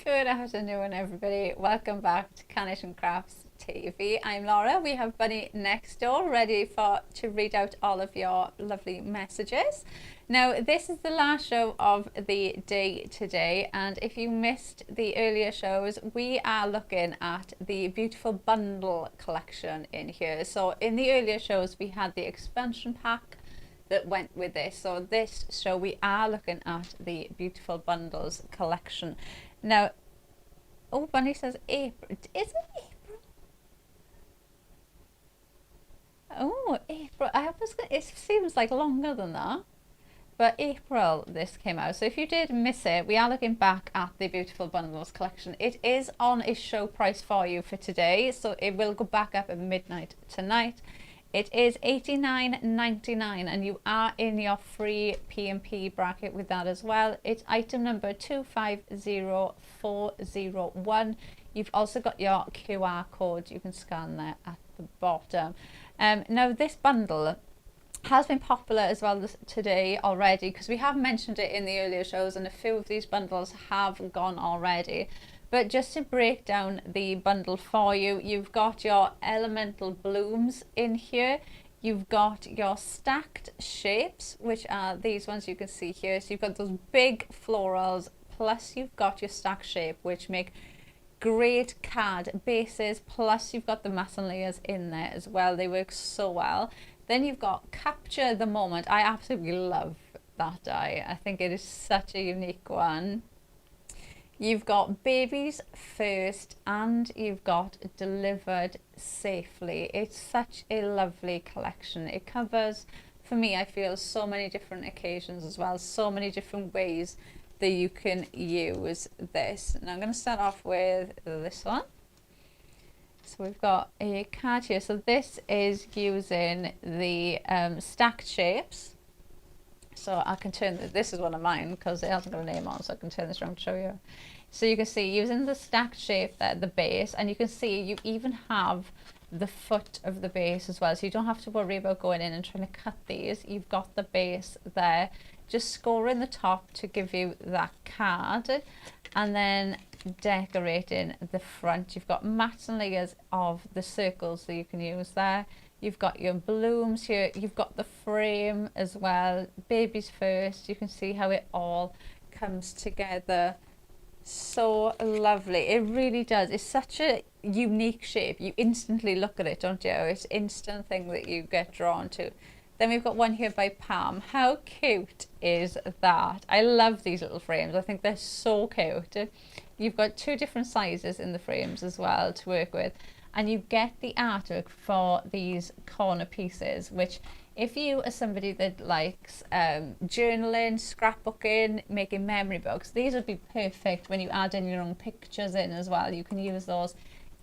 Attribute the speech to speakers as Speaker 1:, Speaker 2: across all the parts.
Speaker 1: Good afternoon, everybody. Welcome back to Carnation Crafts TV. I'm Laura. We have Bunny next door ready to read out all of your lovely messages. Now, this is the last show of the day today, and if you missed the earlier shows, we are looking at the beautiful bundle collection in here. So in the earlier shows, we had the expansion pack that went with this. So this show, we are looking at the beautiful bundles collection. Now, oh, Bunny says April. Is it April? Oh, April. It seems like longer than that. But April this came out. So if you did miss it, we are looking back at the beautiful bundles collection. It is on a show price for you for today. So it will go back up at midnight tonight. It is $89.99 and you are in your free P&P bracket with that as well. It's item number 250401. You've also got your QR code you can scan there at the bottom. Now this bundle has been popular as well today already because we have mentioned it in the earlier shows and a few of these bundles have gone already. But just to break down the bundle for you, you've got your elemental blooms in here. You've got your stacked shapes, which are these ones you can see here. So you've got those big florals, plus you've got your stack shape, which make great card bases. Plus you've got the mass and layers in there as well. They work so well. Then you've got capture the moment. I absolutely love that die. I think it is such a unique one. You've got babies first and you've got delivered safely. It's such a lovely collection. It covers, for me, I feel, so many different occasions as well, so many different ways that you can use this. And I'm going to start off with this one. So we've got a card here. So this is using the stacked shapes. So I can turn this is one of mine because it hasn't got a name on, so I can turn this around to show you. So you can see using the stacked shape there, the base, and you can see you even have the foot of the base as well. So you don't have to worry about going in and trying to cut these. You've got the base there. Just scoring the top to give you that card, and then decorating the front. You've got mats and layers of the circles that you can use there. You've got your blooms here. You've got the frame as well. Babies first. You can see how it all comes together. So lovely. It really does. It's such a unique shape. You instantly look at it, don't you? It's instant thing that you get drawn to. Then we've got one here by Pam. How cute is that? I love these little frames. I think they're so cute. You've got two different sizes in the frames as well to work with. And you get the artwork for these corner pieces, which if you are somebody that likes journaling, scrapbooking, making memory books, these would be perfect when you add in your own pictures in as well. You can use those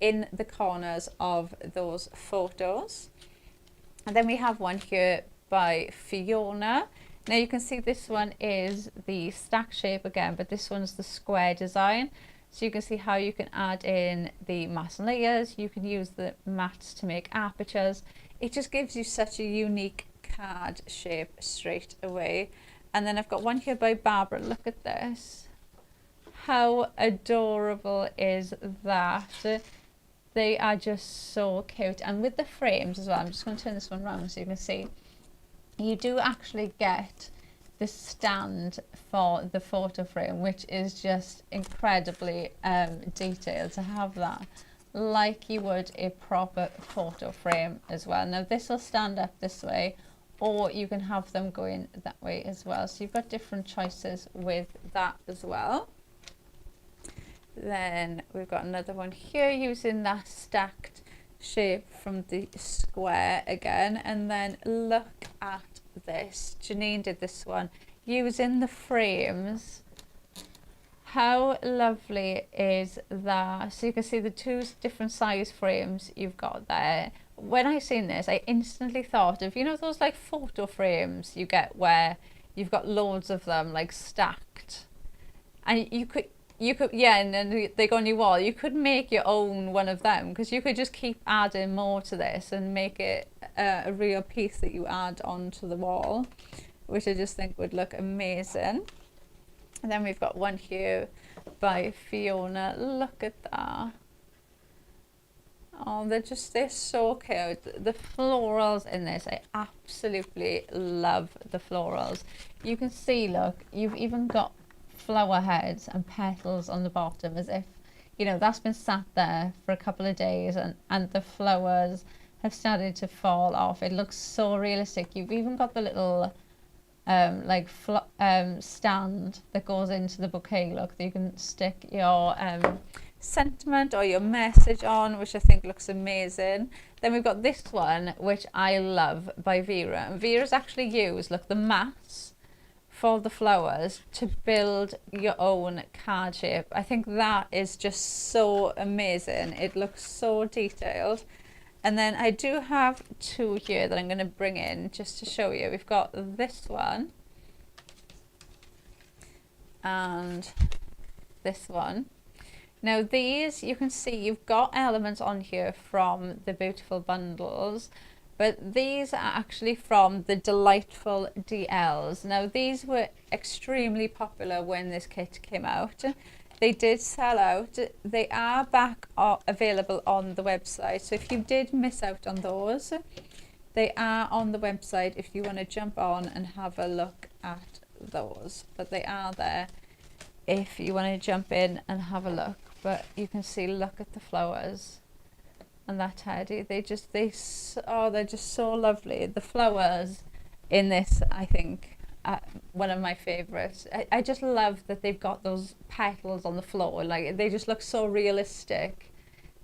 Speaker 1: in the corners of those photos. And then we have one here by Fiona. Now you can see this one is the stack shape again, but this one's the square design. So you can see how you can add in the mass and layers. You can use the mats to make apertures. It just gives you such a unique card shape straight away. And then I've got one here by Barbara. Look at this. How adorable is that? They are just so cute. And with the frames as well, I'm just going to turn this one around so you can see. You do actually get the stand for the photo frame, which is just incredibly detailed to have that like you would a proper photo frame as well. Now this will stand up this way, or you can have them going that way as well. So you've got different choices with that as well. Then we've got another one here using that stacked shape from the square again. And then look at this. Janine did this one using the frames. How lovely is that? So you can see the two different size frames you've got there. When I seen this, I instantly thought of, you know, those like photo frames you get where you've got loads of them like stacked, and you could yeah, and then they go on your wall. You could make your own one of them because you could just keep adding more to this and make it a real piece that you add onto the wall, which I just think would look amazing. And then we've got one here by Fiona. Look at that. Oh, they're so cute. The florals in this, I absolutely love the florals. You can see, look, you've even got flower heads and petals on the bottom, as if, you know, that's been sat there for a couple of days, and the flowers have started to fall off. It looks so realistic. You've even got the little stand that goes into the bouquet, look, that you can stick your sentiment or your message on, which I think looks amazing. Then we've got this one, which I love, by Vera. And Vera's actually used, look, the mats for the flowers to build your own card shape. I think that is just so amazing. It looks so detailed. And then I do have two here that I'm going to bring in just to show you. We've got this one and this one. Now these, you can see you've got elements on here from the Beautiful Bundles, but these are actually from the Delightful DLs. Now these were extremely popular when this kit came out. They did sell out. They are back available on the website. So if you did miss out on those, they are on the website if you want to jump on and have a look at those. But they are there if you want to jump in and have a look. But you can see, look at the flowers and that teddy. They're just so lovely. The flowers in this, I think, one of my favorites. I just love that they've got those petals on the floor. Like, they just look so realistic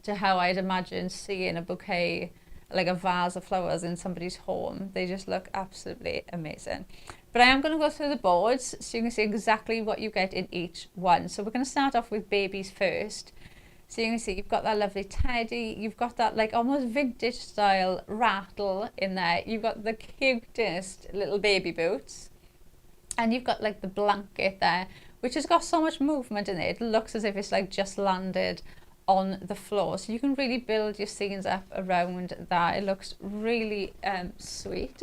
Speaker 1: to how I'd imagine seeing a bouquet, like a vase of flowers in somebody's home. They just look absolutely amazing. But I am going to go through the boards so you can see exactly what you get in each one. So we're going to start off with babies first. So you can see you've got that lovely teddy, you've got that like almost vintage style rattle in there, you've got the cutest little baby boots, and you've got like the blanket there, which has got so much movement in it. It looks as if it's like just landed on the floor. So you can really build your scenes up around that. It looks really sweet.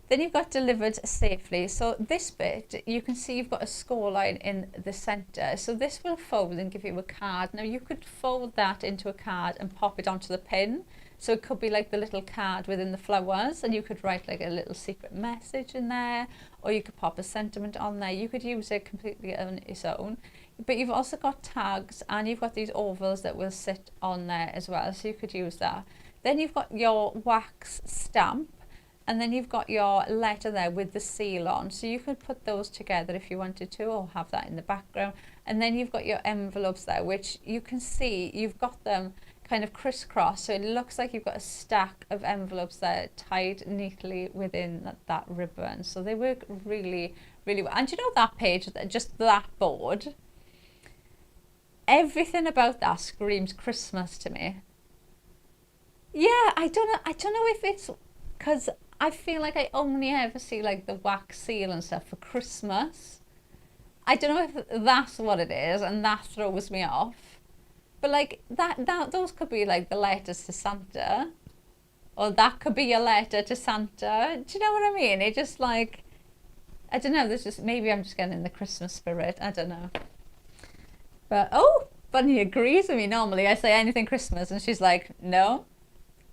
Speaker 1: Then you've got delivered safely. So this bit, you can see you've got a score line in the center. So this will fold and give you a card. Now you could fold that into a card and pop it onto the pin. So it could be like the little card within the flowers, and you could write like a little secret message in there, or you could pop a sentiment on there. You could use it completely on its own. But you've also got tags, and you've got these ovals that will sit on there as well. So you could use that. Then you've got your wax stamp. And then you've got your letter there with the seal on. So you could put those together if you wanted to, or have that in the background. And then you've got your envelopes there, which you can see you've got them kind of crisscross. So it looks like you've got a stack of envelopes there tied neatly within that ribbon. So they work really, really well. And you know that page, just that board, everything about that screams Christmas to me. Yeah, I don't know if it's because I feel like I only ever see like the wax seal and stuff for Christmas. I don't know if that's what it is, and that throws me off. But like those could be like the letters to Santa, or that could be your letter to Santa. Do you know what I mean? It just like, I don't know. There's just, maybe I'm just getting in the Christmas spirit. I don't know. But oh, Bunny agrees with me. Normally I say anything Christmas, and she's like, no.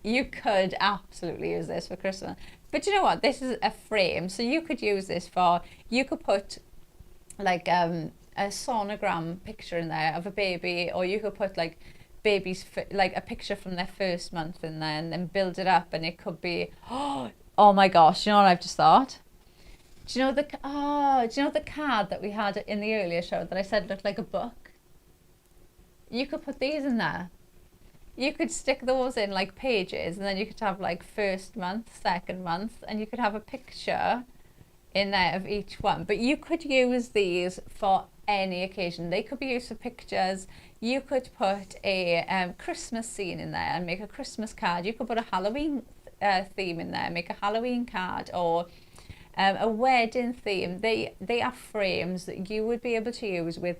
Speaker 1: You could absolutely use this for Christmas. But you know what? This is a frame. So you could use this for, you could put like a sonogram picture in there of a baby, or you could put like babies, like a picture from their first month in there, and then build it up. And it could be, oh my gosh, you know what I've just thought? Do you know the card that we had in the earlier show that I said looked like a book? You could put these in there. You could stick those in like pages, and then you could have like first month, second month, and you could have a picture in there of each one. But you could use these for any occasion. They could be used for pictures. You could put a Christmas scene in there and make a Christmas card. You could put a Halloween theme in there, make a Halloween card, or a wedding theme. They are frames that you would be able to use with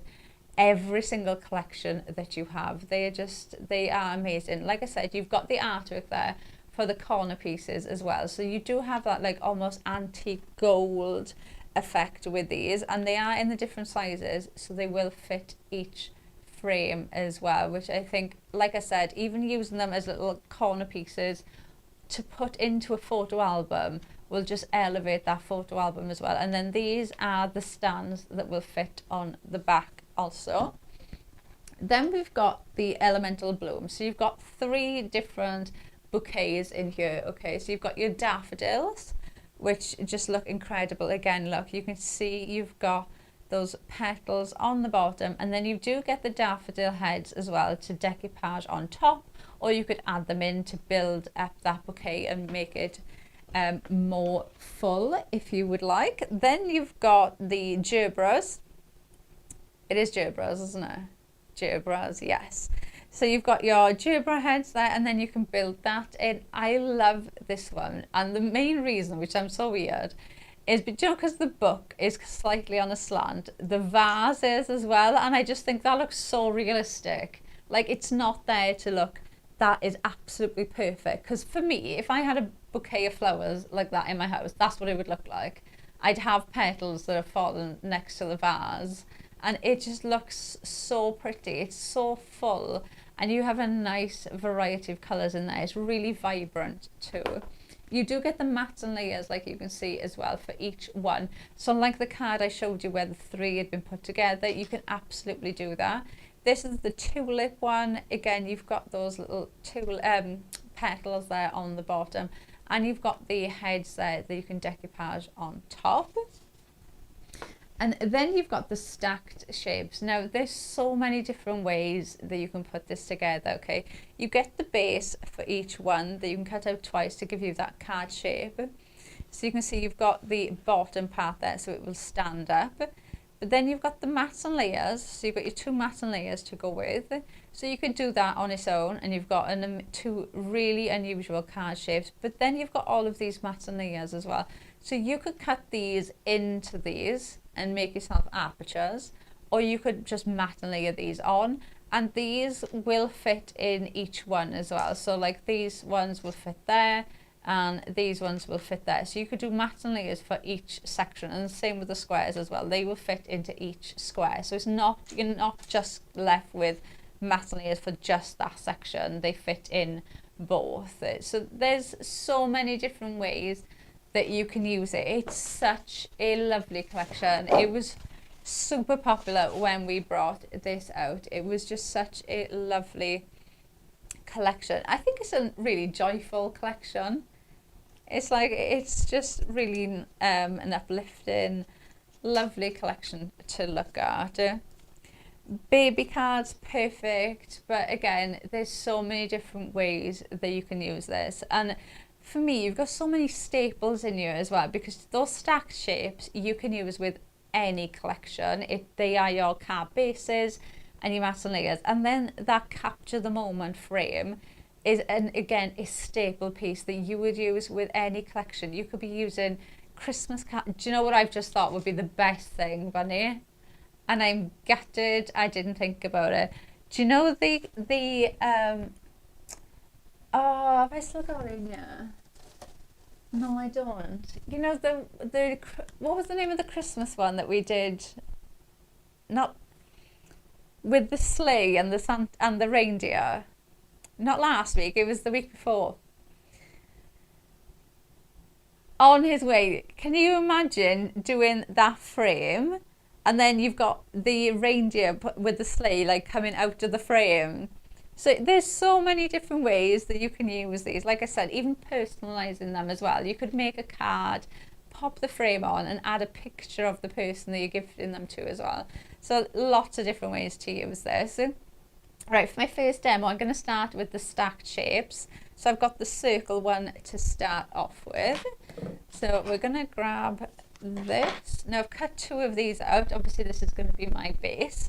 Speaker 1: every single collection that you have. They are amazing. Like I said, you've got the artwork there for the corner pieces as well. So you do have that like almost antique gold effect with these, and they are in the different sizes, so they will fit each frame as well, which I think, like I said, even using them as little corner pieces to put into a photo album will just elevate that photo album as well. And then these are the stands that will fit on the back also. Then we've got the elemental bloom. So you've got 3 different bouquets in here. Okay, so you've got your daffodils, which just look incredible. Again, look, you can see you've got those petals on the bottom, and then you do get the daffodil heads as well to decoupage on top, or you could add them in to build up that bouquet and make it more full if you would like. Then you've got the gerbras. It is gerbras, isn't it? Gerbras, yes. So you've got your gerbera heads there, and then you can build that in. I love this one, and the main reason, which I'm so weird, is because the book is slightly on a slant, the vase is as well, and I just think that looks so realistic. Like, it's not there to look, that is absolutely perfect. Because for me, if I had a bouquet of flowers like that in my house, that's what it would look like. I'd have petals that are fallen next to the vase, and it just looks so pretty. It's so full, and you have a nice variety of colours in there. It's really vibrant too. You do get the mats and layers, like you can see as well, for each one. So like the card I showed you where the 3 had been put together, you can absolutely do that. This is the tulip one. Again, you've got those little petals there on the bottom, and you've got the heads there that you can decoupage on top. And then you've got the stacked shapes. Now, there's so many different ways that you can put this together, okay? You get the base for each one that you can cut out twice to give you that card shape. So you can see you've got the bottom part there, so it will stand up. But then you've got the mats and layers, so you've got your 2 mats and layers to go with. So you could do that on its own, and you've got 2 really unusual card shapes. But then you've got all of these mats and layers as well. So you could cut these into these and make yourself apertures, or you could just mat and layer these on, and these will fit in each one as well. So like these ones will fit there, and these ones will fit there. So you could do mat and layers for each section, and the same with the squares as well. They will fit into each square. So it's not, you're not just left with mat and layers for just that section. They fit in both. So there's so many different ways that you can use it. It's such a lovely collection. It was super popular when we brought this out. It was just such a lovely collection. I think it's a really joyful collection. It's like, it's just really an uplifting, lovely collection to look at. Baby cards, perfect. But again, there's so many different ways that you can use this. And for me, you've got so many staples in here as well, because those stacked shapes you can use with any collection. They are your card bases and your mats and layers. And then that capture the moment frame is, again, a staple piece that you would use with any collection. You could be using Christmas cards. Do you know what I've just thought would be the best thing, Bunny? And I'm gutted I didn't think about it. Do you know oh, have I still got it in here? No, I don't. You know, what was the name of the Christmas one that we did? Not with the sleigh and the reindeer. Not last week, it was the week before. On His Way. Can you imagine doing that frame, and then you've got the reindeer with the sleigh like coming out of the frame? So there's so many different ways that you can use these. Like I said, even personalizing them as well. You could make a card, pop the frame on, and add a picture of the person that you're gifting them to as well. So lots of different ways to use this. Right, for my first demo, I'm going to start with the stacked shapes. So I've got the circle one to start off with. So we're going to grab this. Now I've cut 2 of these out. Obviously this is going to be my base.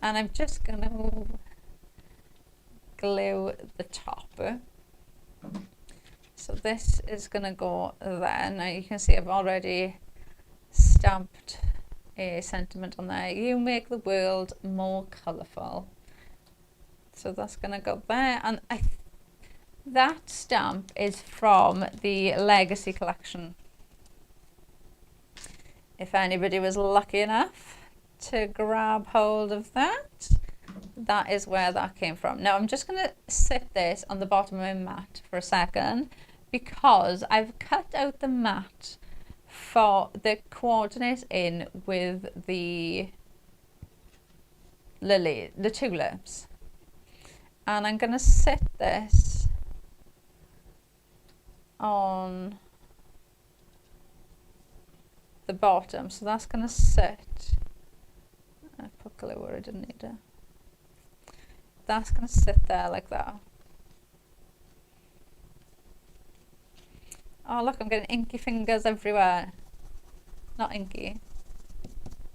Speaker 1: And I'm just going to glue the top. So this is going to go there. Now you can see I've already stamped a sentiment on there. You make the world more colourful. So that's going to go there. And that stamp is from the Legacy collection. if anybody was lucky enough to grab hold of that, that is where that came from. Now I'm just going to sit this on the bottom of my mat for a second, because I've cut out the mat for the coordinates in with the lily, the tulips, and I'm going to sit this on the bottom, so that's going to sit. I put glue where I didn't need it. That's going to sit there like that. Oh look, I'm getting inky fingers everywhere. Not inky,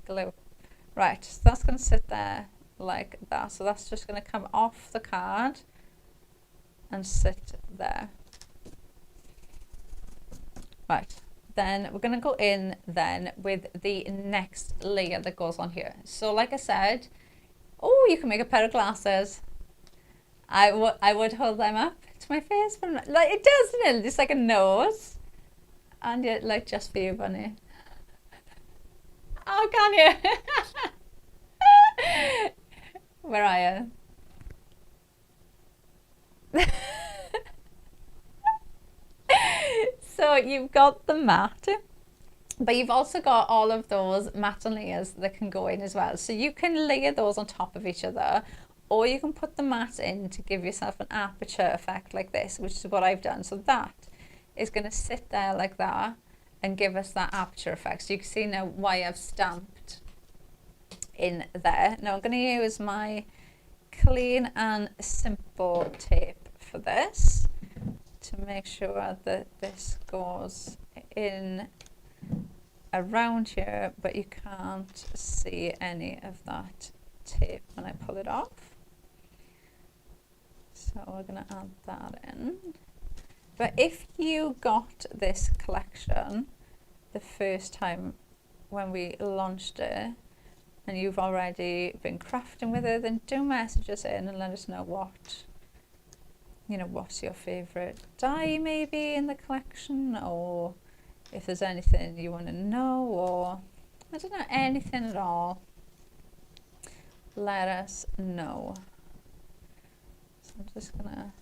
Speaker 1: glue. Right, so that's going to sit there like that. So that's just going to come off the card and sit there. Right, then we're going to go in then with the next layer that goes on here. So like I said, oh, you can make a pair of glasses. I would hold them up to my face, but like it doesn't it? It's like a nose, and yet like just for you, Bunny. Oh, can you? Where are you? So you've got the mat, but you've also got all of those matte layers that can go in as well. So you can layer those on top of each other, or you can put the mat in to give yourself an aperture effect like this, which is what I've done. So that is going to sit there like that and give us that aperture effect. So you can see now why I've stamped in there. Now I'm going to use my clean and simple tape for this to make sure that this goes in around here, but you can't see any of that tape when I pull it off. So we're going to add that in. But if you got this collection the first time when we launched it, and you've already been crafting with it, then do message us in and let us know what, you know, what's your favourite die maybe in the collection, or if there's anything you want to know, or I don't know, anything at all. Let us know. So I'm just gonna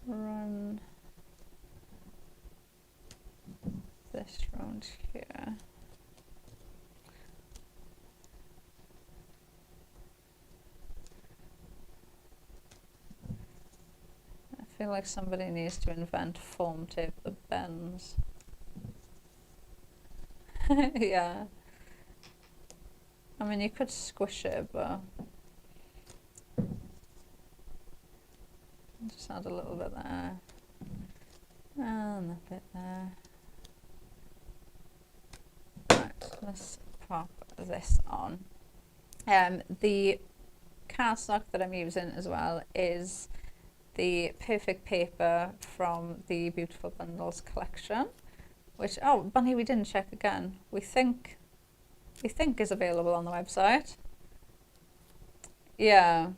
Speaker 1: run this round here. I feel like somebody needs to invent foam tape that bends. Yeah. I mean, you could squish it, but just add a little bit there, and a bit there. Right, let's pop this on. The cardstock that I'm using as well is the Perfect Paper from the Beautiful Bundles collection, which, oh, Bunny, we didn't check again. We think is available on the website. Yeah.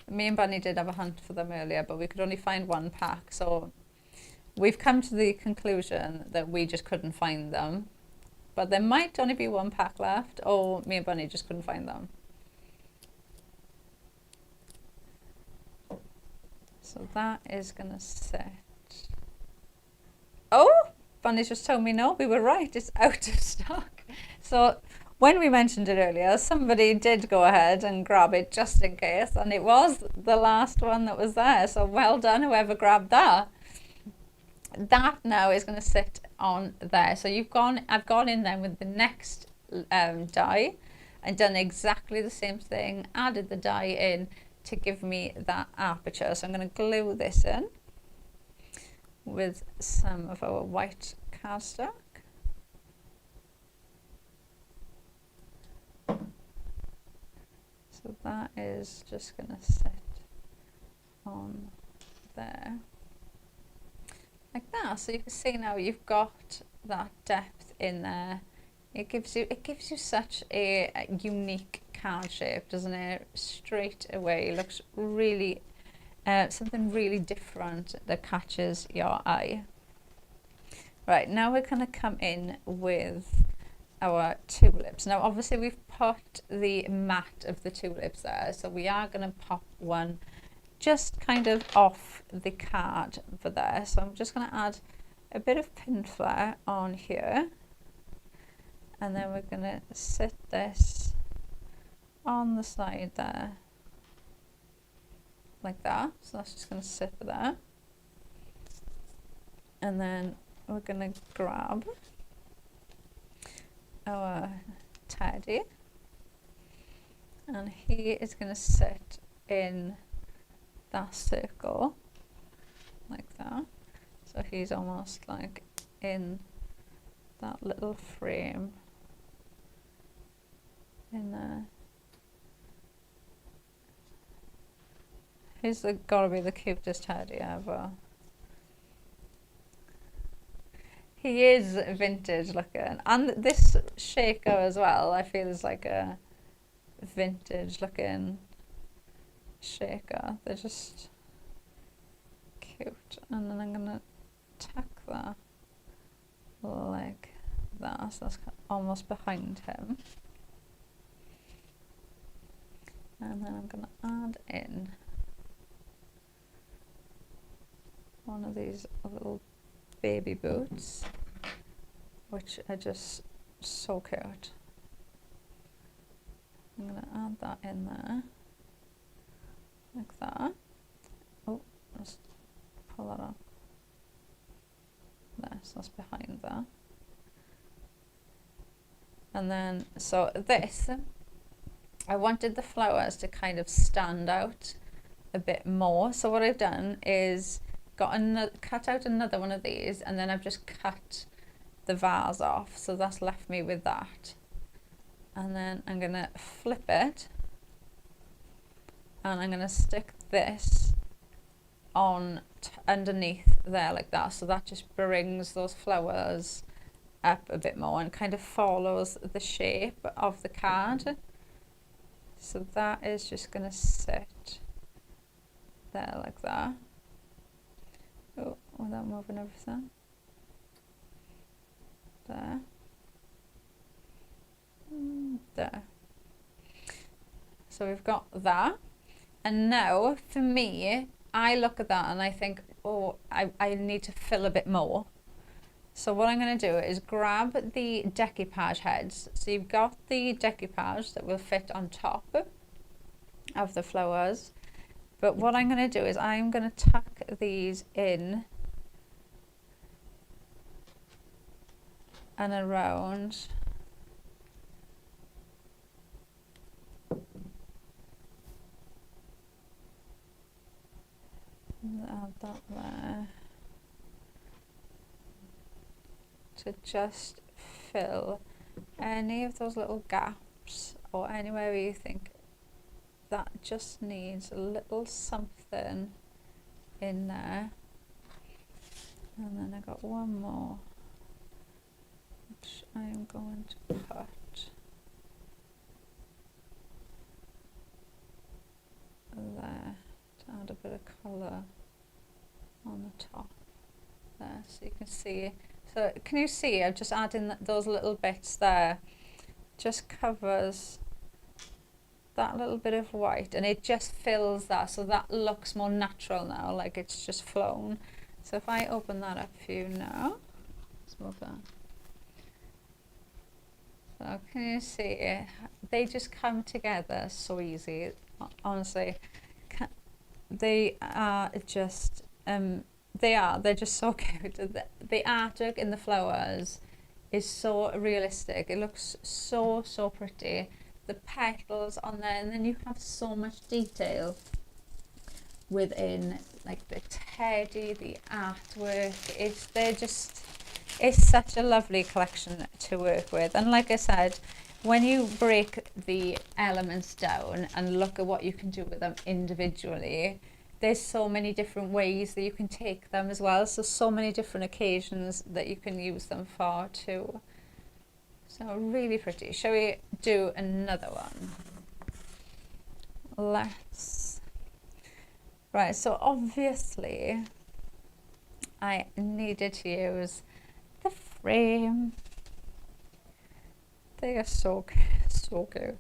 Speaker 1: Me and Bunny did have a hunt for them earlier, but we could only find one pack. So we've come to the conclusion that we just couldn't find them. But there might only be one pack left, or me and Bunny just couldn't find them. So that is going to sit. Oh, Bunny's just told me no, we were right, it's out of stock. So when we mentioned it earlier, somebody did go ahead and grab it just in case, and it was the last one that was there. So well done, whoever grabbed that. That now is going to sit on there. So I've gone in then with the next die and done exactly the same thing, added the die in to give me that aperture. So I'm going to glue this in with some of our white cardstock. So that is just going to sit on there like that. So you can see now you've got that depth in there. It gives you such a unique card shape, doesn't it? Straight away, it looks really something really different that catches your eye. Right, now we're going to come in with our tulips. Now obviously we've put the mat of the tulips there, so we are going to pop one just kind of off the card for there. So I'm just going to add a bit of Pinflair on here, and then we're going to sit this on the side there like that. So that's just going to sit there, and then we're going to grab our teddy, and he is going to sit in that circle like that. So he's almost like in that little frame in there. He's gotta be the cutest teddy ever. He is vintage looking, and this shaker as well, I feel is like a vintage looking shaker. They're just cute. And then I'm gonna tack that like that, so that's almost behind him. And then I'm gonna add in one of these little baby boots, which are just so cute. I'm going to add that in there, like that. Oh, let's pull that up. There, so that's behind that. And then, so this, I wanted the flowers to kind of stand out a bit more. So what I've done is cut out another one of these, and then I've just cut the vase off, so that's left me with that. And then I'm gonna flip it, and I'm gonna stick this on underneath there like that, so that just brings those flowers up a bit more and kind of follows the shape of the card. So that is just gonna sit there like that. Oh, without moving everything. There. There. So we've got that. And now, for me, I look at that and I think, oh, I need to fill a bit more. So what I'm going to do is grab the decoupage heads. So you've got the decoupage that will fit on top of the flowers. But what I'm going to do is I'm going to tuck these in and around and add that there to just fill any of those little gaps or anywhere where you think that just needs a little something in there. And then I got one more, which I am going to put there to add a bit of colour on the top there, so you can see. So can you see I've just added those little bits there, just covers that little bit of white, and it just fills that, so that looks more natural now, like it's just flown. So if I open that up for you now, let's move that. So can you see they just come together so easy, honestly. They are just they're just so cute. The artwork in the flowers is so realistic. It looks so pretty. The petals on there, and then you have so much detail within, like the teddy, the artwork. It's such a lovely collection to work with. And like I said, when you break the elements down and look at what you can do with them individually, there's so many different ways that you can take them as well. So many different occasions that you can use them for too. So really pretty. Shall we do another one? Right, so obviously I needed to use the frame. They are so good.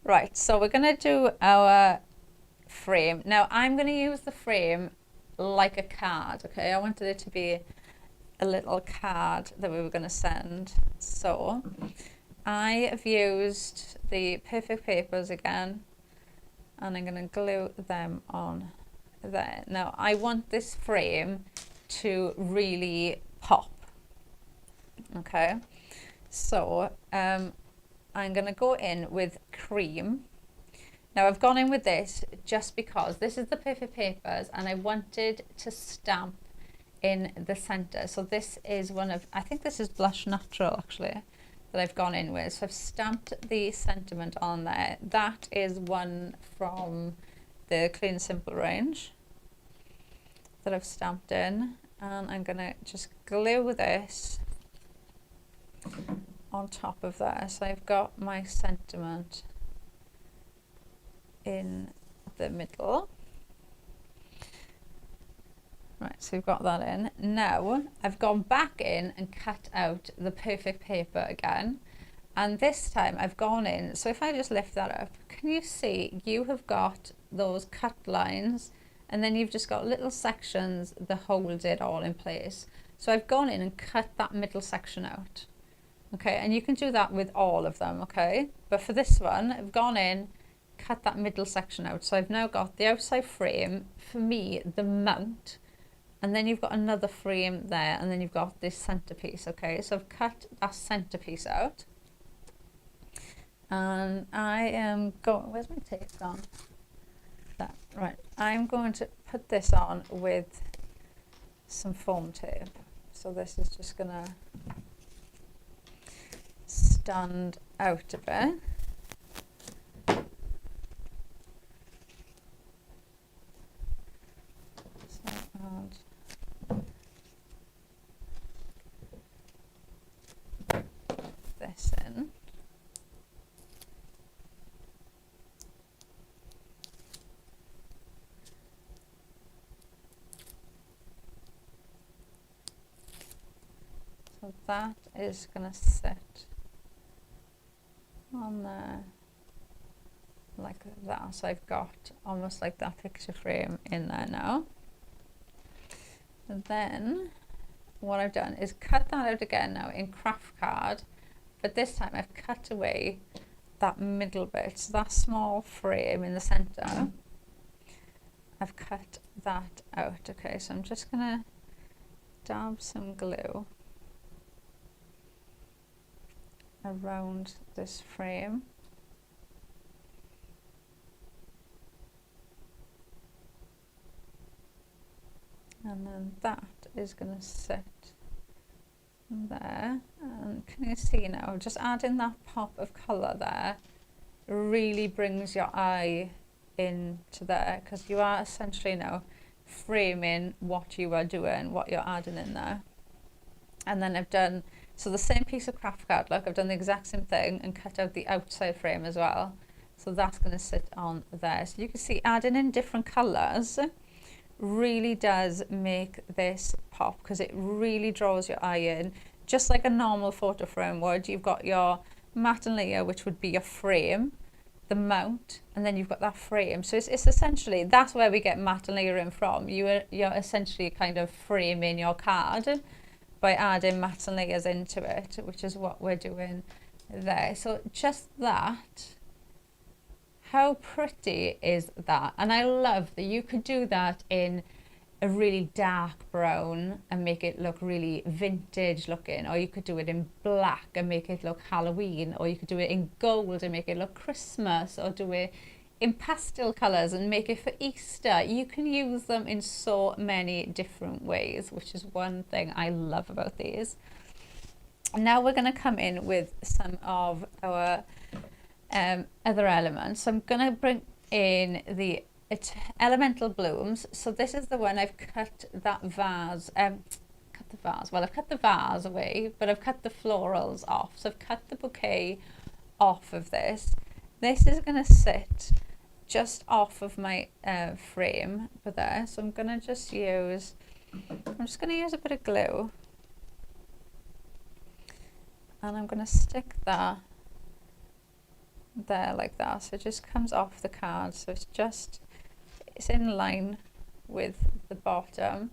Speaker 1: Right, so we're going to do our frame. Now I'm going to use the frame like a card, okay? I wanted it to be a little card that we were going to send. So I have used the Perfect Papers again, and I'm going to glue them on there. Now I want this frame to really pop, okay? So I'm going to go in with cream. Now I've gone in with this just because this is the Perfect Papers and I wanted to stamp in the center. So this is one of, I think this is Blush Natural actually, that I've gone in with. So I've stamped the sentiment on there. That is one from the Clean Simple range that I've stamped in. And I'm going to just glue this on top of there. So I've got my sentiment in the middle. Right, so we've got that in. Now I've gone back in and cut out the Perfect Paper again, and this time I've gone in, so if I just lift that up, can you see you have got those cut lines and then you've just got little sections that hold it all in place. So I've gone in and cut that middle section out, okay, and you can do that with all of them, okay, but for this one I've gone in, cut that middle section out. So I've now got the outside frame, for me the mount, and then you've got another frame there, and then you've got this centerpiece, okay? So I've cut that centerpiece out, and I am going, where's my tape gone? That, right, I'm going to put this on with some foam tape. So this is just gonna stand out a bit. This in. So that is going to sit on there like that. So I've got almost like that picture frame in there now. And then what I've done is cut that out again now in craft card, but this time I've cut away that middle bit, so that small frame in the center, I've cut that out. Okay, so I'm just gonna dab some glue around this frame. And then that is going to sit there. And can you see now, just adding that pop of colour there really brings your eye into there, because you are essentially now framing what you are doing, what you're adding in there. And then I've done, so the same piece of craft card, look, I've done the exact same thing and cut out the outside frame as well. So that's going to sit on there. So you can see adding in different colours really does make this pop, because it really draws your eye in, just like a normal photo frame would. You've got your matte and layer, which would be your frame, the mount, and then you've got that frame. So it's essentially, that's where we get matte and layering from. You're essentially kind of framing your card by adding matte and layers into it, which is what we're doing there. So just that, how pretty is that? And I love that you could do that in a really dark brown and make it look really vintage looking, or you could do it in black and make it look Halloween, or you could do it in gold and make it look Christmas, or do it in pastel colours and make it for Easter. You can use them in so many different ways, which is one thing I love about these. Now we're going to come in with some of our other elements. So I'm going to bring in the elemental blooms. So this is the one I've cut that vase, I've cut the vase away, but I've cut the florals off. So I've cut the bouquet off of this. This is going to sit just off of my frame for there. So I'm going to just use, I'm just going to use a bit of glue. And I'm going to stick that there like that. So it just comes off the card. So it's in line with the bottom.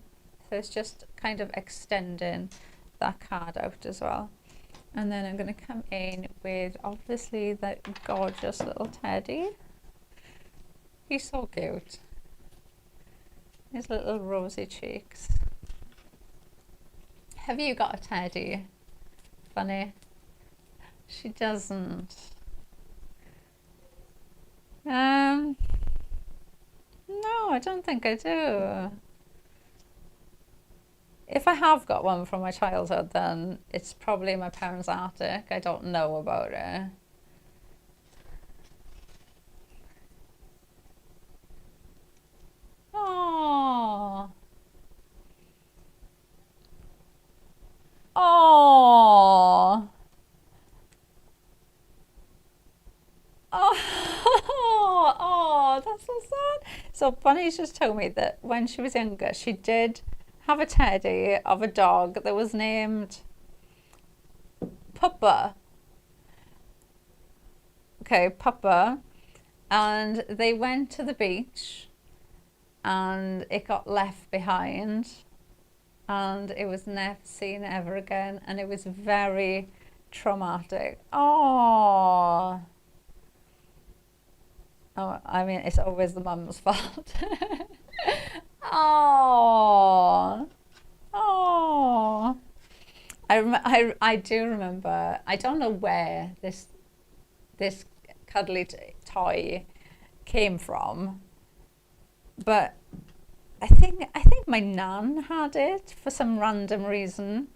Speaker 1: So it's just kind of extending that card out as well. And then I'm going to come in with obviously that gorgeous little teddy. He's so cute. His little rosy cheeks. Have you got a teddy? Funny. She doesn't. No, I don't think I do. If I have got one from my childhood, then it's probably in my parents' attic. I don't know about it. Oh. Oh. Oh. Oh, that's so sad. So Bunny's just told me that when she was younger, she did have a teddy of a dog that was named Puppa. Okay, Puppa. And they went to the beach and it got left behind and it was never seen ever again, and it was very traumatic. Oh. Oh, I mean, it's always the mum's fault. Oh. Oh. I do remember, I don't know where this cuddly toy came from, but I think my nan had it for some random reason.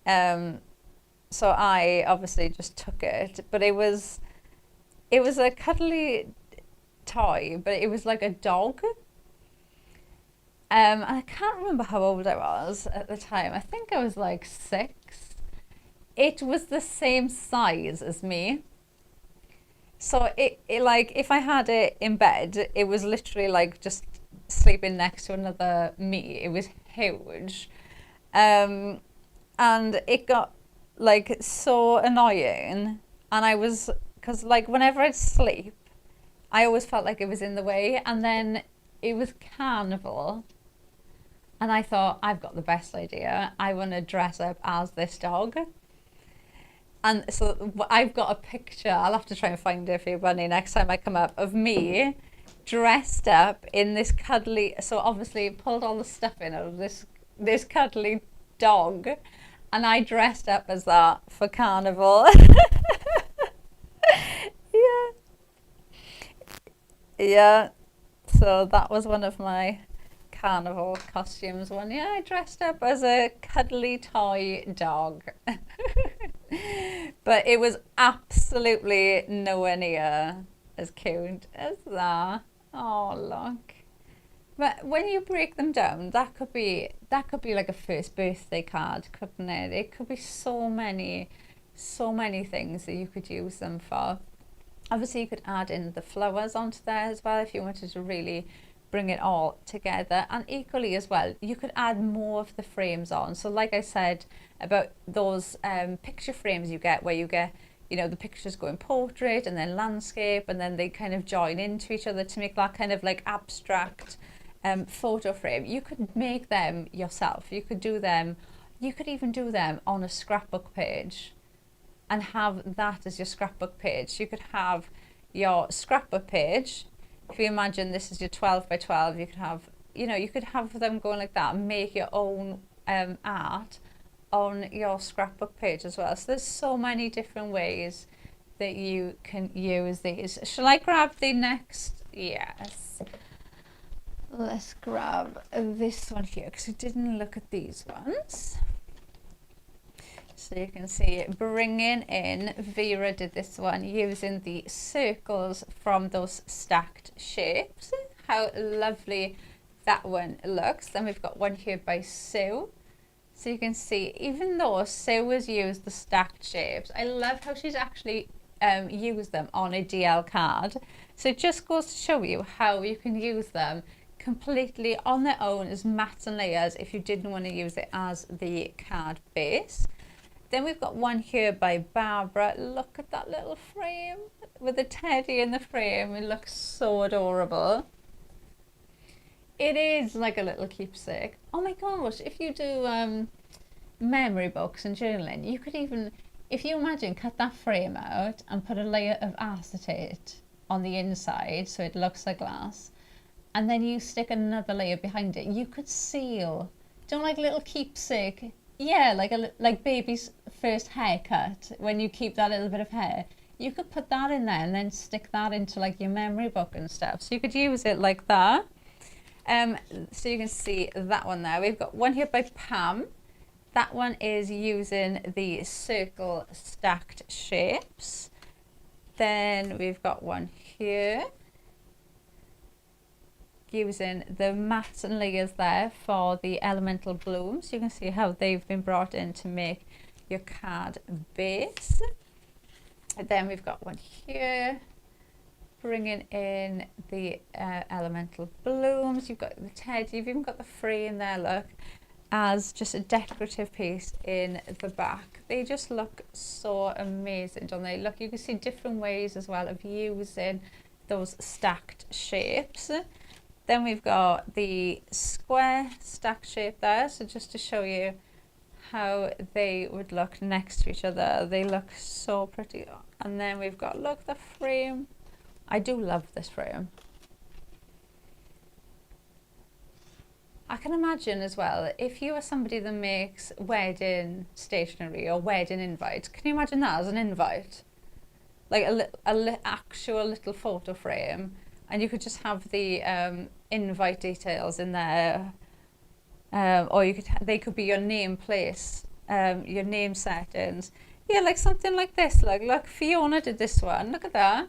Speaker 1: So I obviously just took it, but it was a cuddly toy, but it was like a dog. I can't remember how old I was at the time. I think I was like 6. It was the same size as me. So it like, if I had it in bed, it was literally like just sleeping next to another me. It was huge. And it got like so annoying. And I was, because like whenever I'd sleep, I always felt like it was in the way. And then it was carnival. And I thought, I've got the best idea. I want to dress up as this dog. And so I've got a picture, I'll have to try and find it for you, Bunny, next time I come up, of me dressed up in this cuddly, so obviously pulled all the stuff in out of this cuddly dog, and I dressed up as that for carnival. Yeah. Yeah. So that was one of my carnival costumes one year. I dressed up as a cuddly toy dog. But it was absolutely nowhere near as cute as that. Oh, look. But when you break them down, that could be like a first birthday card, couldn't it? It could be so many things that you could use them for. Obviously, you could add in the flowers onto there as well if you wanted to really bring it all together. And equally as well, you could add more of the frames on. So like I said about those picture frames you get, where you get, you know, the pictures go in portrait and then landscape, and then they kind of join into each other to make that kind of like abstract photo frame. You could make them yourself. You could do them, you could even do them on a scrapbook page and have that as your scrapbook page. You could have your scrapbook page. If you imagine this is your 12 by 12, you could have, you know, you could have them going like that and make your own art on your scrapbook page as well. So there's so many different ways that you can use these. Shall I grab the next? Yes. Let's grab this one here, because we didn't look at these ones. So you can see bringing in, Vera did this one using the circles from those stacked shapes. How lovely that one looks. Then we've got one here by Sue. So you can see, even though Sue has used the stacked shapes, I love how she's actually use them on a DL card. So it just goes to show you how you can use them completely on their own as mats and layers if you didn't want to use it as the card base. Then we've got one here by Barbara. Look at that little frame with the teddy in the frame. It looks so adorable. It is like a little keepsake. Oh my gosh, if you do memory books and journaling, you could even, if you imagine, cut that frame out and put a layer of acetate on the inside so it looks like glass, and then you stick another layer behind it. You could seal, don't like little keepsake. Yeah, like baby's first haircut, when you keep that little bit of hair. You could put that in there and then stick that into like your memory book and stuff. So you could use it like that. So you can see that one there. We've got one here by Pam. That one is using the circle stacked shapes. Then we've got one here using the mats and layers there for the elemental blooms. You can see how they've been brought in to make your card base. And then we've got one here bringing in the elemental blooms. You've got the teddy, you've even got the frame there, look, as just a decorative piece in the back. They just look so amazing, don't they? Look, you can see different ways as well of using those stacked shapes. Then we've got the square stack shape there, so just to show you how they would look next to each other. They look so pretty. And then we've got, look, the frame. I do love this frame. I can imagine as well, if you are somebody that makes wedding stationery or wedding invites, can you imagine that as an invite? Like actual little photo frame, and you could just have the invite details in there, or you could they could be your name place, your name settings. Yeah, like something like this. Like, look, Fiona did this one. Look at that.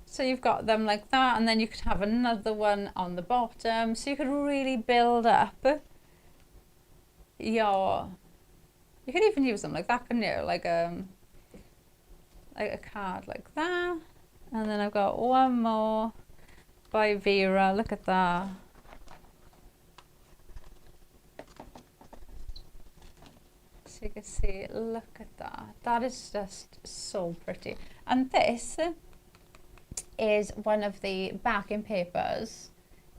Speaker 1: So you've got them like that, and then you could have another one on the bottom. So you could really build up your. You could even use them like that, couldn't you? Like a card like that. And then I've got one more by Vera. Look at that. So you can see, look at that. That is just so pretty. And this is one of the backing papers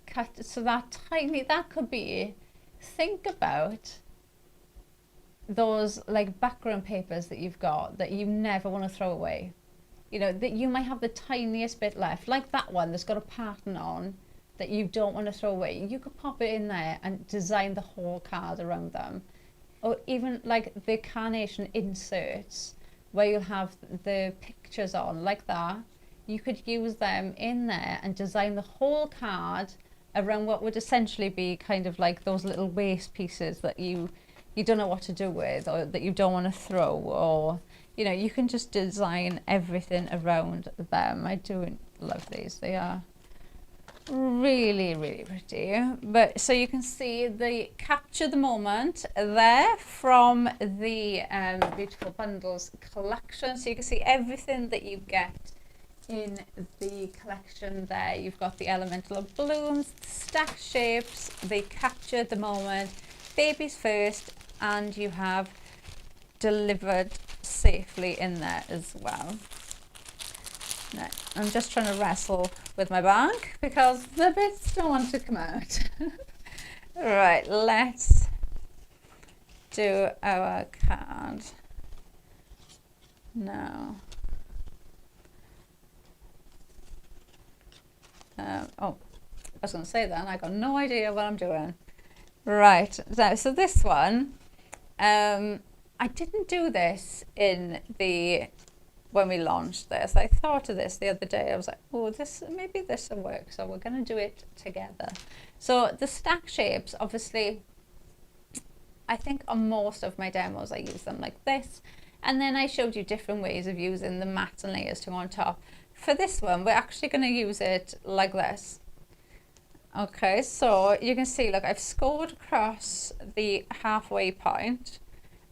Speaker 1: cut. So that tiny, that could be, think about those like background papers that you've got that you never want to throw away. You know, that you might have the tiniest bit left, like that one that's got a pattern on that you don't want to throw away. You could pop it in there and design the whole card around them. Or even like the carnation inserts where you'll have the pictures on like that. You could use them in there and design the whole card around what would essentially be kind of like those little waste pieces that you don't know what to do with, or that you don't want to throw, or you know, you can just design everything around them. I do love these. They are really, really pretty. But so you can see the capture the moment there from the Beautiful Bundles collection. So you can see everything that you get in the collection there. You've got the elemental blooms, stack shapes, the capture the moment, babies first, and you have delivered safely in there as well. Now, I'm just trying to wrestle with my bag because the bits don't want to come out. Right, let's do our card now. Oh, I was going to say that and I got no idea what I'm doing. Right, so this one, I didn't do this when we launched this. I thought of this the other day. I was like, oh, maybe this will work. So we're going to do it together. So the stack shapes, obviously, I think on most of my demos, I use them like this. And then I showed you different ways of using the mats and layers to go on top. For this one, we're actually going to use it like this. Okay, so you can see, look, I've scored across the halfway point,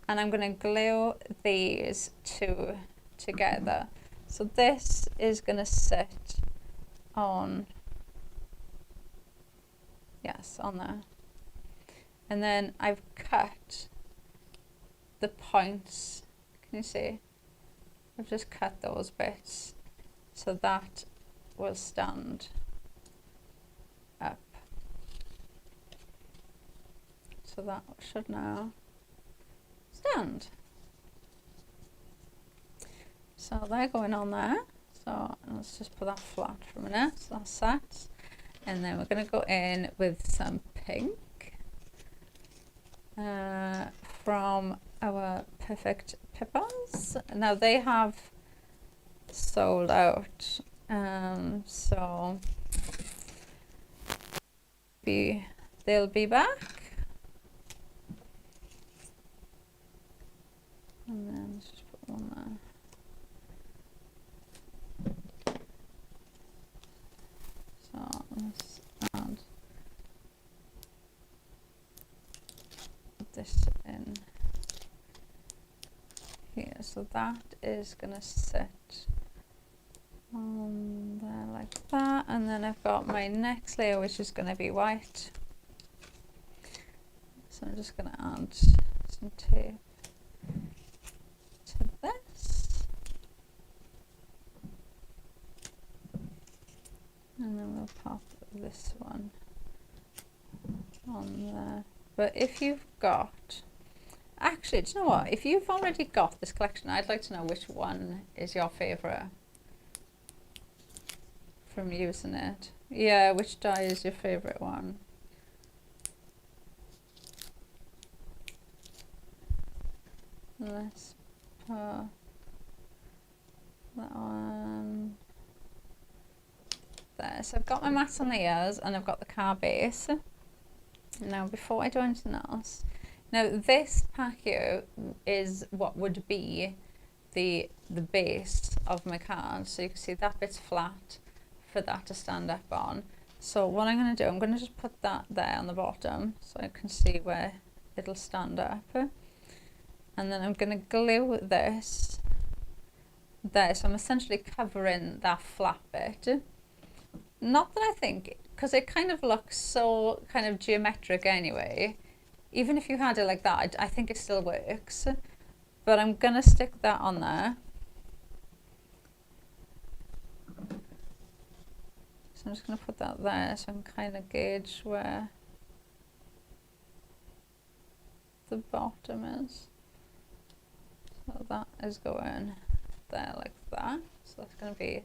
Speaker 1: and I'm going to glue these to together. So this is going to sit on, yes, on there. And then I've cut the points, can you see? I've just cut those bits so that will stand up. So that should now stand. So they're going on there. So let's just put that flat for a minute. So that's set. And then we're going to go in with some pink from our Perfect Pippins. Now they have sold out. So they'll be back. And then let's just put one there. So let's add this in here. So that is going to sit on there like that. And then I've got my next layer, which is going to be white. So I'm just going to add some tape to this. And then we'll pop this one on there. But if you've got, actually, do you know what? If you've already got this collection, I'd like to know which one is your favourite from using it. Yeah, which die is your favourite one? Let's put that one there. So I've got my mats and layers and I've got the car base. Now before I do anything else, now this pack here is what would be the base of my card. So you can see that bit's flat for that to stand up on. So what I'm going to do, I'm going to just put that there on the bottom so I can see where it'll stand up. And then I'm going to glue this there. So I'm essentially covering that flat bit. Not that I think, because it kind of looks so kind of geometric anyway. Even if you had it like that, I think it still works. But I'm going to stick that on there. So I'm just going to put that there so I can kind of gauge where the bottom is. So that is going there like that. So that's going to be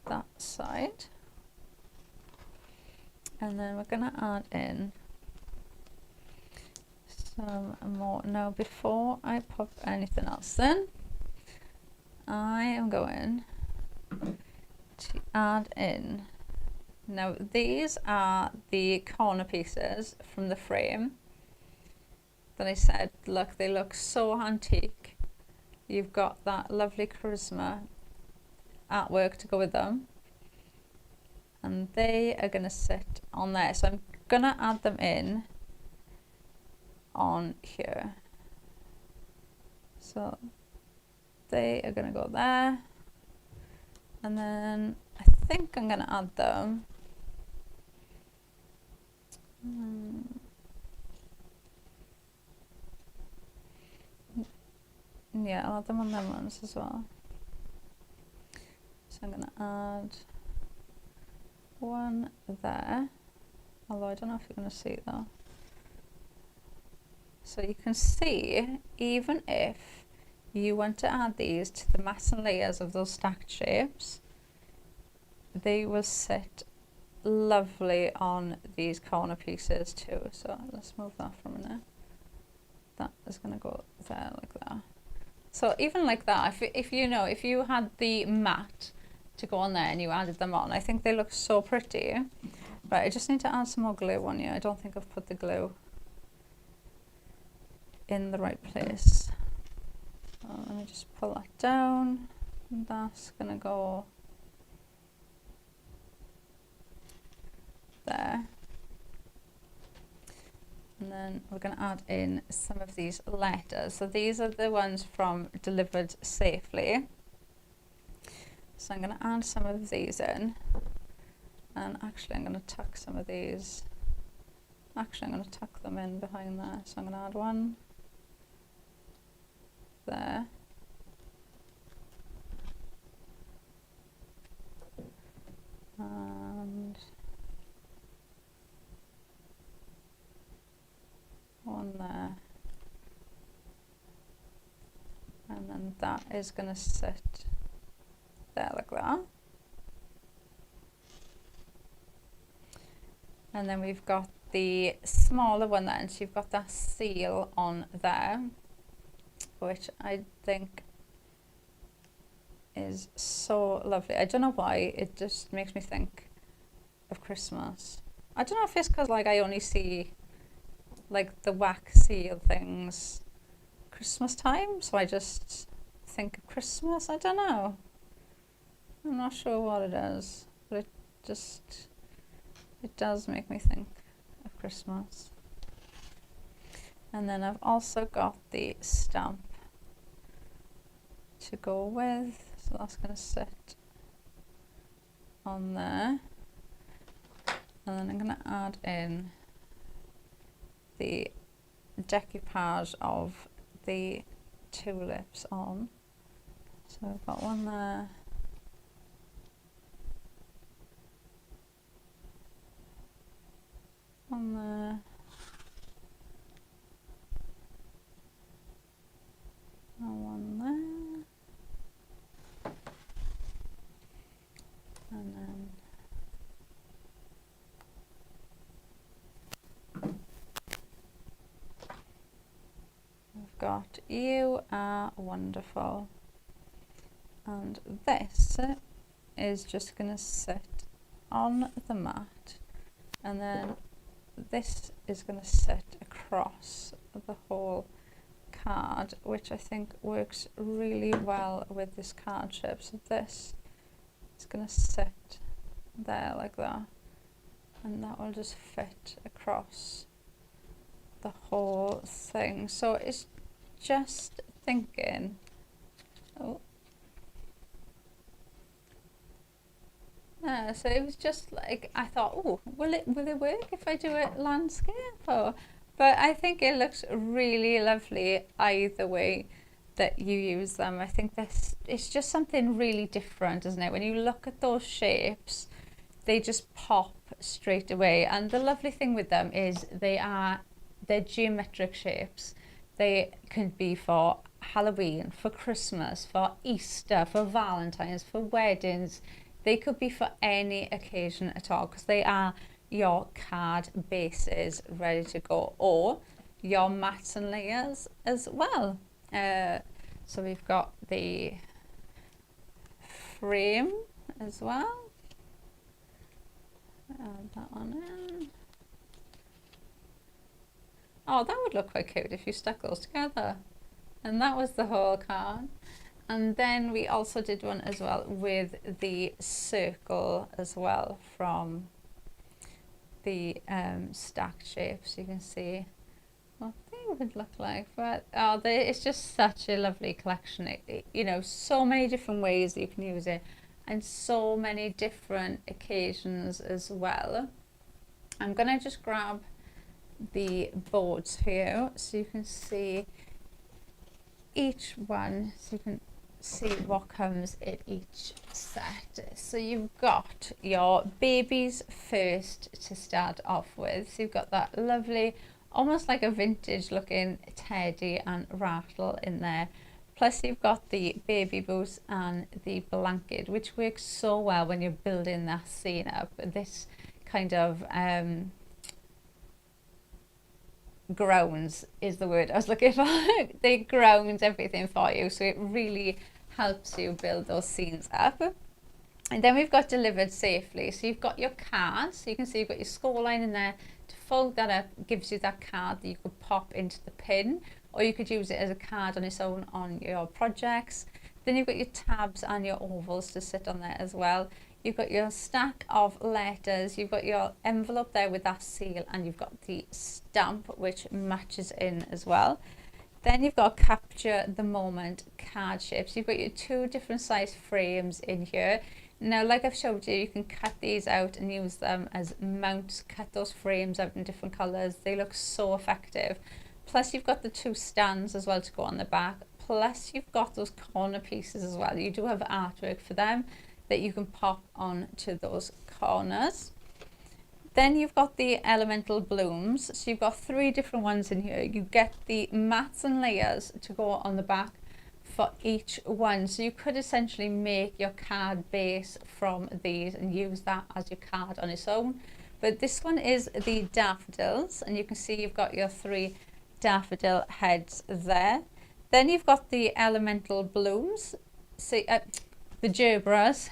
Speaker 1: that side. And then we're going to add in some more. Now before I pop anything else in, I am going to add in, now these are the corner pieces from the frame that I said, look, they look so antique. You've got that lovely charisma artwork to go with them, and they are going to sit on there. So I'm going to add them in on here. So they are going to go there, and then I think I'm going to add them yeah, I'll add them on them ones as well. So I'm going to add one there, although I don't know if you're going to see it though. So you can see, even if you want to add these to the mats and layers of those stacked shapes, they will sit lovely on these corner pieces too. So let's move that for a minute. That is going to go there like that. So even like that, if you know, if you had the mat to go on there and you added them on, I think they look so pretty. But I just need to add some more glue on here. I don't think I've put the glue in the right place. So let me just pull that down. And that's going to go there. And then we're going to add in some of these letters. So these are the ones from Delivered Safely. So I'm going to add some of these in. And actually I'm going to tuck some of these. Actually I'm going to tuck them in behind there. So I'm going to add one there. And one there. And then that is going to sit there like that. And then we've got the smaller one then, so you've got that seal on there, which I think is so lovely. I don't know why, it just makes me think of Christmas. I don't know if it's because like I only see like the wax seal things Christmas time, so I just think of Christmas. I don't know. I'm not sure what it is, but it does make me think of Christmas. And then I've also got the stamp to go with, so that's going to sit on there. And then I'm going to add in the decoupage of the tulips on. So I've got one there. One there. And one there. And then we've got You Are Wonderful. And this is just going to sit on the mat, and then this is going to sit across the whole card, which I think works really well with this card shape. So this is going to sit there like that, and that will just fit across the whole thing. So it's just thinking, oh, so it was just like, I thought, oh, will it work if I do it landscape? But I think it looks really lovely either way that you use them. I think it's just something really different, isn't it? When you look at those shapes, they just pop straight away. And the lovely thing with them is they're geometric shapes. They can be for Halloween, for Christmas, for Easter, for Valentine's, for weddings. They could be for any occasion at all, because they are your card bases ready to go, or your mats and layers as well. So we've got the frame as well. Add that one in. Oh, that would look quite cute if you stuck those together. And that was the whole card. And then we also did one as well with the circle as well from the stacked shape, so you can see what they would look like. But it's just such a lovely collection. You know, so many different ways that you can use it, and so many different occasions as well. I'm gonna just grab the boards here so you can see each one, so you can see what comes in each set. So you've got your babies first to start off with. So you've got that lovely, almost like a vintage looking teddy and rattle in there. Plus you've got the baby boots and the blanket, which works so well when you're building that scene up. This kind of grounds is the word I was looking for. They ground everything for you, so it really helps you build those scenes up. And then we've got Delivered Safely. So you've got your card, so you can see you've got your score line in there. To fold that up gives you that card that you could pop into the pin, or you could use it as a card on its own on your projects. Then you've got your tabs and your ovals to sit on there as well. you've got your stack of letters, you've got your envelope there with that seal, and you've got the stamp which matches in as well. Then you've got capture the moment card shapes. You've got your 2 different size frames in here. Now, like I've showed you, you can cut these out and use them as mounts, cut those frames out in different colours. They look so effective. Plus you've got the 2 stands as well to go on the back. Plus you've got those corner pieces as well. You do have artwork for them that you can pop on to those corners. Then you've got the elemental blooms. So you've got 3 different ones in here. You get the mats and layers to go on the back for each one. So you could essentially make your card base from these and use that as your card on its own. But this one is the daffodils, and you can see you've got your 3 daffodil heads there. Then you've got the elemental blooms. So the gerbras.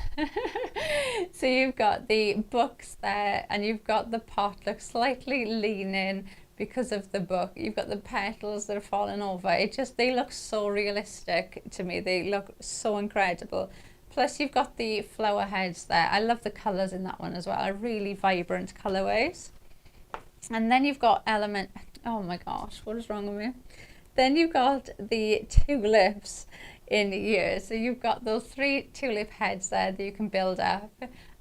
Speaker 1: So you've got the books there, and you've got the pot looks slightly leaning because of the book. You've got the petals that are falling over. They look so realistic to me. They look so incredible. Plus you've got the flower heads there. I love the colours in that one as well. Are really vibrant colourways. And then you've got oh my gosh, what is wrong with me? Then you've got the tulips in here. So you've got those 3 tulip heads there that you can build up.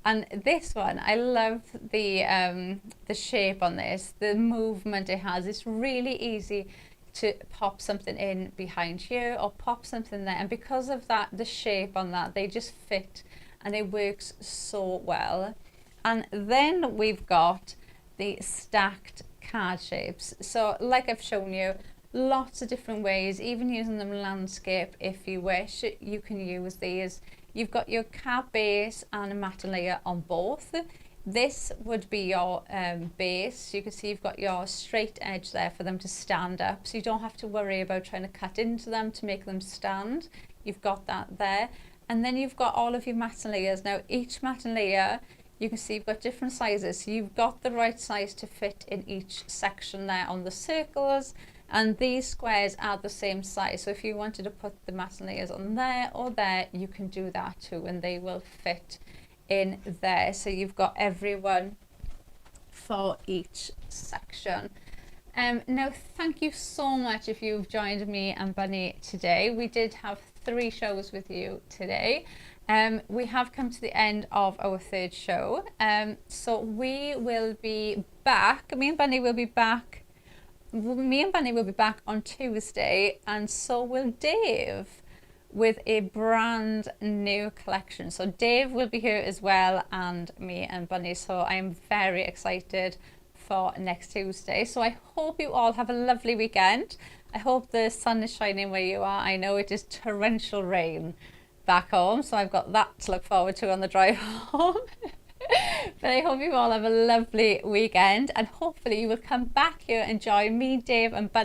Speaker 1: And this one, I love the shape on this, the movement it has. It's really easy to pop something in behind here or pop something there. And because of that, the shape on that, they just fit and it works so well. And then we've got the stacked card shapes. So like I've shown you, lots of different ways, even using them landscape if you wish, you can use these. You've got your card base and a mat layer on both. This would be your base. You can see you've got your straight edge there for them to stand up, so you don't have to worry about trying to cut into them to make them stand. You've got that there. And then you've got all of your mat layers. Now each mat layer, you can see you've got different sizes, so you've got the right size to fit in each section there on the circles. And these squares are the same size, so if you wanted to put the mat layers on there or there, you can do that too, and they will fit in there. So you've got everyone for each section. Now, thank you so much if you've joined me and Bunny today. We did have 3 shows with you today. We have come to the end of our 3rd show. So we will be back. Me and Bunny will be back on Tuesday, and so will Dave with a brand new collection. So Dave will be here as well, and me and Bunny. So I am very excited for next Tuesday. So I hope you all have a lovely weekend. I hope the sun is shining where you are. I know it is torrential rain back home, so I've got that to look forward to on the drive home. But I hope you all have a lovely weekend, and hopefully you will come back here and join me, Dave and Bunny